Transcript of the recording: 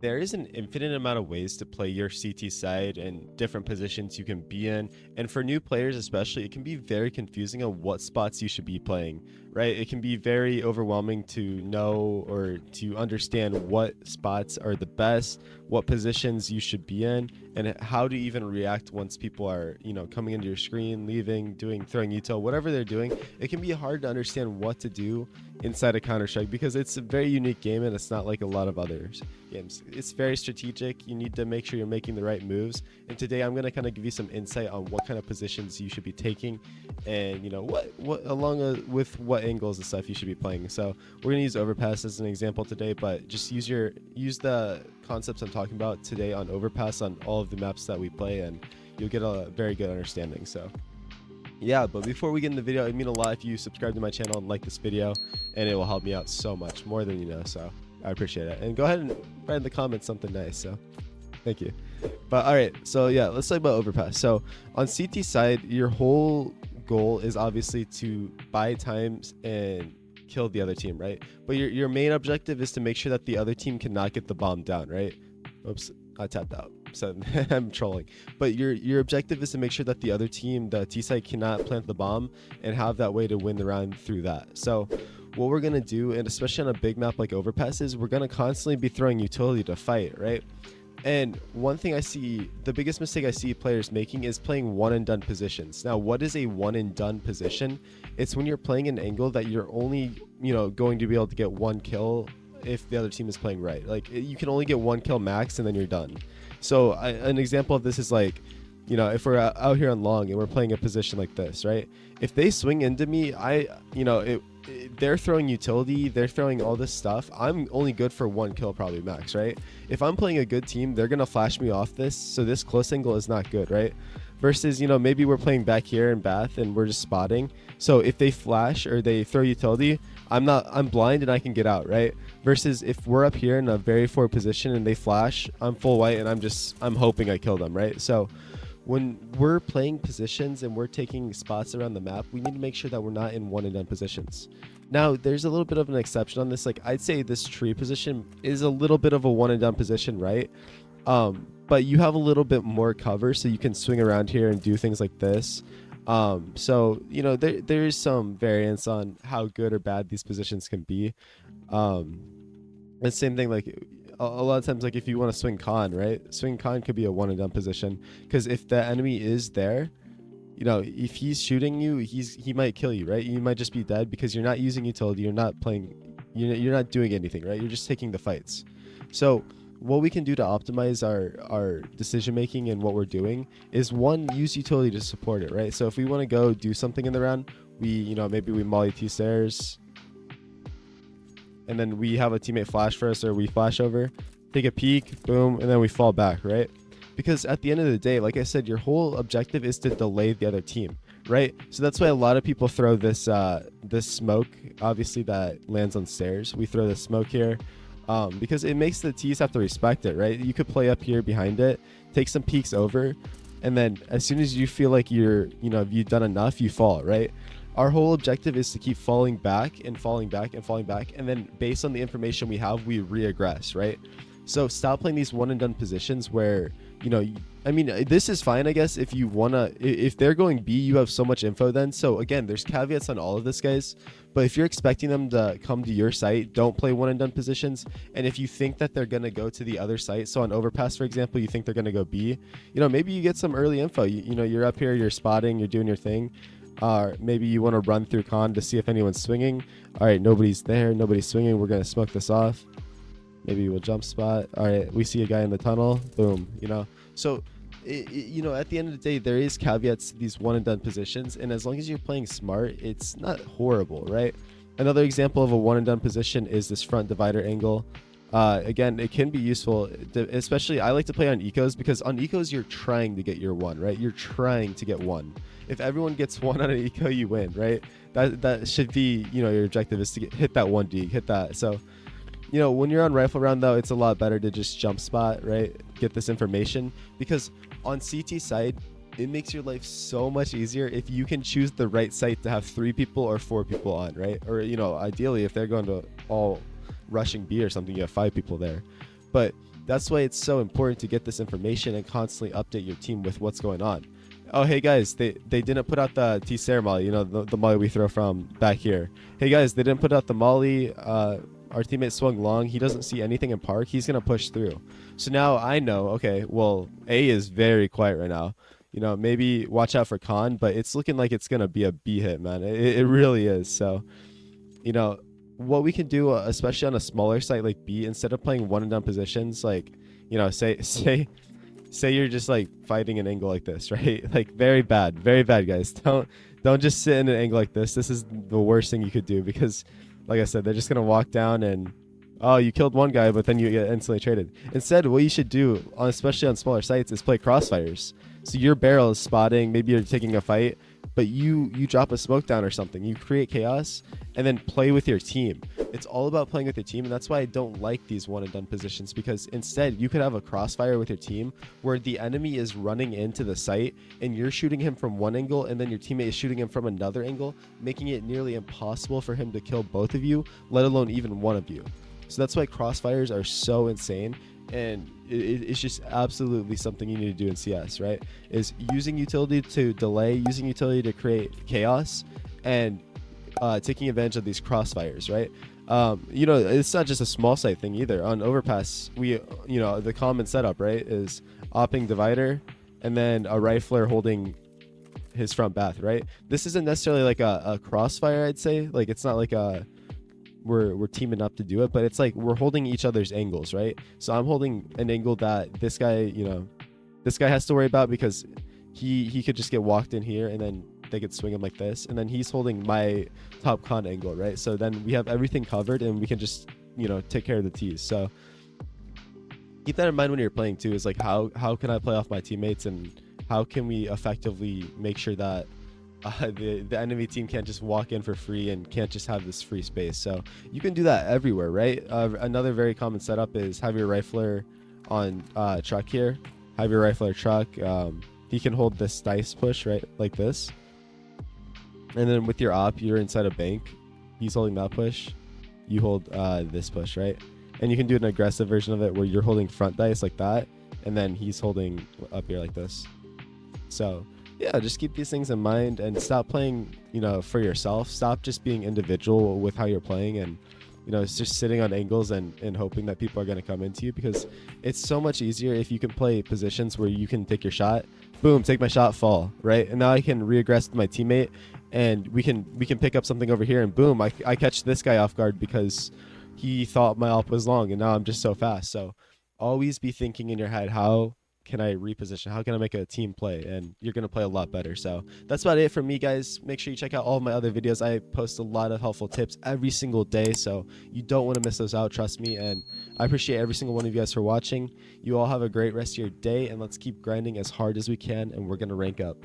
There is an infinite amount of ways to play your CT side and different positions you can be in. And for new players, especially, it can be very confusing on what spots you should be playing, right? It can be very overwhelming to know or to understand what spots are the best, what positions you should be in, and how to even react once people are, coming into your screen, leaving, throwing util, whatever they're doing. It can be hard to understand what to do inside of Counter-Strike because it's a very unique game and it's not like a lot of others games. It's very strategic. You need to make sure you're making the right moves. And today I'm going to kind of give you some insight on what kind of positions you should be taking and what along with what angles and stuff you should be playing. So we're going to use Overpass as an example today, but just use the concepts I'm talking about today on Overpass on all of the maps that we play, and you'll get a very good understanding. So yeah, but before we get in the video, it'd mean a lot if you subscribe to my channel and like this video, and it will help me out so much more than you know. So I appreciate it. And go ahead and write in the comments something nice. So thank you. But all right, so yeah, let's talk about Overpass. So on CT side, your whole goal is obviously to buy times and kill the other team, right? But your main objective is to make sure that the other team cannot get the bomb down, right? Oops, I tapped out. So I'm trolling. But your objective is to make sure that the other team, the T side, cannot plant the bomb and have that way to win the round through that. So what we're going to do, and especially on a big map like Overpass, is we're going to constantly be throwing utility to fight, right? And one thing I see, the biggest mistake I see players making is playing one and done positions. Now, what is a one and done position? It's when you're playing an angle that you're only, going to be able to get one kill if the other team is playing right. Like, you can only get one kill max and then you're done. So an example of this is like, if we're out here on long and we're playing a position like this, right? If they swing into me, they're throwing utility, they're throwing all this stuff. I'm only good for one kill probably max, right? If I'm playing a good team, they're gonna flash me off this, so this close angle is not good, right? Versus, maybe we're playing back here in Bath and we're just spotting. So if they flash or they throw utility, I'm blind and I can get out, right? Versus if we're up here in a very forward position and they flash, I'm full white and I'm hoping I kill them, right? So when we're playing positions and we're taking spots around the map, we need to make sure that we're not in one and done positions. Now, there's a little bit of an exception on this. Like, I'd say this tree position is a little bit of a one and done position, right? But you have a little bit more cover, so you can swing around here and do things like this. So, there is some variance on how good or bad these positions can be. The same thing, like, a lot of times, like, if you want to swing con, right? Swing con could be a one and done position, because if the enemy is there, if he's shooting you, he might kill you, right? You might just be dead because you're not using utility, you're not playing, you're not doing anything, right? You're just taking the fights. So what we can do to optimize our decision making and what we're doing is, one, use utility to support it, right? So if we want to go do something in the round, we maybe we molly 2 stairs, and then we have a teammate flash for us, or we flash over, take a peek, boom, and then we fall back, right? Because at the end of the day, like I said, your whole objective is to delay the other team, right? So that's why a lot of people throw this this smoke, obviously, that lands on stairs. We throw this smoke here because it makes the T's have to respect it, right? You could play up here behind it, take some peeks over, and then as soon as you feel like you've done enough, you fall, right? Our whole objective is to keep falling back and falling back and falling back, and then based on the information we have, we reaggress, right? So stop playing these one and done positions where, I mean, this is fine, I guess, if you wanna, if they're going B, you have so much info then. So again, there's caveats on all of this, guys, but if you're expecting them to come to your site, don't play one and done positions. And if you think that they're gonna go to the other site, so on Overpass, for example, you think they're gonna go B, maybe you get some early info. You're up here, you're spotting, you're doing your thing. Maybe you want to run through con to see if anyone's swinging. All right, nobody's there, nobody's swinging, we're gonna smoke this off. Maybe we'll jump spot. All right, we see a guy in the tunnel, boom. So at the end of the day, there is caveats to these one and done positions, and as long as you're playing smart, it's not horrible, right? Another example of a one and done position is this front divider angle. Again, it can be useful, especially I like to play on ecos, because on ecos you're trying to get your one, right? You're trying to get one. If everyone gets one on an eco, you win, right? That should be, your objective is to hit that 1D, hit that. So when you're on rifle round, though, it's a lot better to just jump spot, right? Get this information, because on CT side, it makes your life so much easier if you can choose the right site to have 3 people or 4 people on, right? Or, ideally, if they're going to all rushing B or something, you have 5 people there. But That's why it's so important to get this information and constantly update your team with what's going on. Oh, hey guys, they didn't put out the T-Sarah molly, you know, the molly we throw from back here. Hey guys, they didn't put out the molly. Our teammate swung long. He doesn't see anything in park. He's going to push through. So now I know, okay, well, A is very quiet right now. You know, maybe watch out for Con, but it's looking like it's going to be a B hit, man. It really is. So, you know, what we can do, especially on a smaller site like B, instead of playing one and done positions, like, you know, say you're just like fighting an angle like this, right? Like very bad, guys. Don't just sit in an angle like this. This is the worst thing you could do because, like I said, they're just gonna walk down and, oh, you killed one guy, but then you get instantly traded. Instead, what you should do, especially on smaller sites, is play Crossfires. So your barrel is spotting, maybe you're taking a fight, but you drop a smoke down or something. You create chaos and then play with your team. It's all about playing with your team, and that's why I don't like these one and done positions, because instead you could have a crossfire with your team where the enemy is running into the site and you're shooting him from one angle and then your teammate is shooting him from another angle, making it nearly impossible for him to kill both of you, let alone even one of you. So that's why crossfires are so insane, and it's just absolutely something you need to do in CS, right? Is using utility to delay, using utility to create chaos, and taking advantage of these crossfires, right? You know, it's not just a small site thing either. On Overpass, we, you know, the common setup, right, is opping divider and then a rifler holding his front bath, right? This isn't necessarily like a crossfire, I'd say. Like, it's not like a we're teaming up to do it, but it's like we're holding each other's angles, right? So I'm holding an angle that this guy, you know, this guy has to worry about because he could just get walked in here and then they could swing him like this, and then he's holding my top con angle, right? So then we have everything covered and we can just, you know, take care of the T's. So keep that in mind when you're playing too, is like how can I play off my teammates, and how can we effectively make sure that the enemy team can't just walk in for free and can't just have this free space. So you can do that everywhere, right? Another very common setup is have your rifler on truck here. Have your rifler truck. He can hold this dice push, right? Like this. And then with your op, you're inside a bank. He's holding that push. You hold this push, right? And you can do an aggressive version of it where you're holding front dice like that, and then he's holding up here like this. So yeah, just keep these things in mind and stop playing, you know, for yourself. Stop just being individual with how you're playing, and, you know, it's just sitting on angles and hoping that people are going to come into you, because it's so much easier if you can play positions where you can take your shot, boom, take my shot, fall, right? And now I can reaggress with my teammate, and we can pick up something over here, and boom, I catch this guy off guard because he thought my op was long, and now I'm just so fast. So always be thinking in your head, how can I reposition? How can I make a team play? And you're going to play a lot better. So that's about it from me, guys. Make sure you check out all of my other videos. I post a lot of helpful tips every single day, so you don't want to miss those out, trust me. And I appreciate every single one of you guys for watching. You all have a great rest of your day, and let's keep grinding as hard as we can, and we're going to rank up.